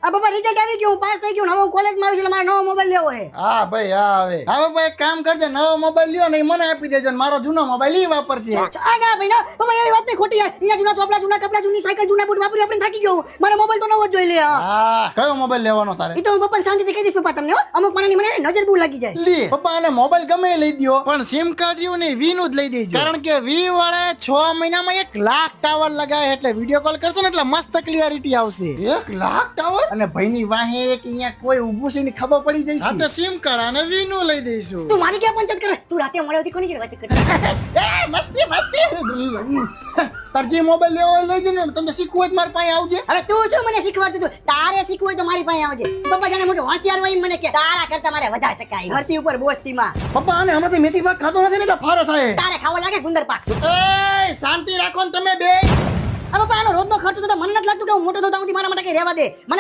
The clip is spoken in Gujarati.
આ પપ્પા રિઝલ્ટ આવી ગયું, પાસ થઈ ગયું, હવે હું કોલેજમાં આવી છું, એટલે મારે નવો મોબાઈલ લેવો છે. હા ભાઈ હા હવે પપ્પા એક કામ કરજે, નવો મોબાઈલ લ્યો ને ઈ મને આપી દેજો ને મારો જૂનો મોબાઈલ ઈ વાપરશે. આ ના ભાઈ ના પપ્પા, એવી વાત નહીં ખોટી. અહીંયા જૂના ચોપડા, જૂના કપડા, જૂની સાયકલ, જૂના બૂટ વાપરી આપણે થાકી ગયો હું. મારે મોબાઈલ તો નવો જ જોઈ લે. હા કયો મોબાઈલ લેવાનો તારે? એ તો હું પપ્પાને શાંતિથી કહી દઈશ પપ્પા તમને, હો. અમુક માણસની મને નજર બહુ લાગી જાય. લે પપ્પા આને મોબાઈલ ગમે એ લઈ દ્યો, પણ સિમ કાર્ડ રહ્યું ને વી નું જ લઈ દેજો, કારણ કે વી વાળા 6 મહિનામાં 1 લાખ ટાવર લગાવે, એટલે વિડિયો કોલ કરશો ને એટલે મસ્ત ક્લિયરિટી આવશે. 1 લાખ ટાવર? અને ભાઈની વાહે એક અહીંયા કોઈ ઊભું છે ની ખબર પડી જાય છે. હા તો સિમ કાર્ડ અને વી નું લઈ દઈશું. તું મારી ક્યાં પંચાયત કરે? તું રાતે મળ્યો હતી કોની જોડે વાત કરતી? એ મસ્તી મસ્તી તરજી મોબાઈલ લેવો હોય લઈ જઈને, તમને શીખવું હોય તો મારી પાસે આવજે. હવે તું શું મને શીખવાડતું તું? તારે શીખવું હોય તો મારી પાસે આવજે. પપ્પા જાણે મોટો હોશિયાર હોય એમ મને કે તારા કરતા મારે વધારે ટકા આવી. ધરતી ઉપર બોસ્તીમાં. પપ્પા આને હમણાંથી મેથી પાક ખાતો નથી ને એટલે ફારો થાય. તારે ખાવો લાગે ગુંદર પાક. એ શાંતિ રાખો ને તમે બે. હવે પપ્પા આનો રોજનો ખર્ચો તો મને નથી લાગતું કે હું મોટો થતા સુધી મારા માટે કઈ રહેવા દે. મને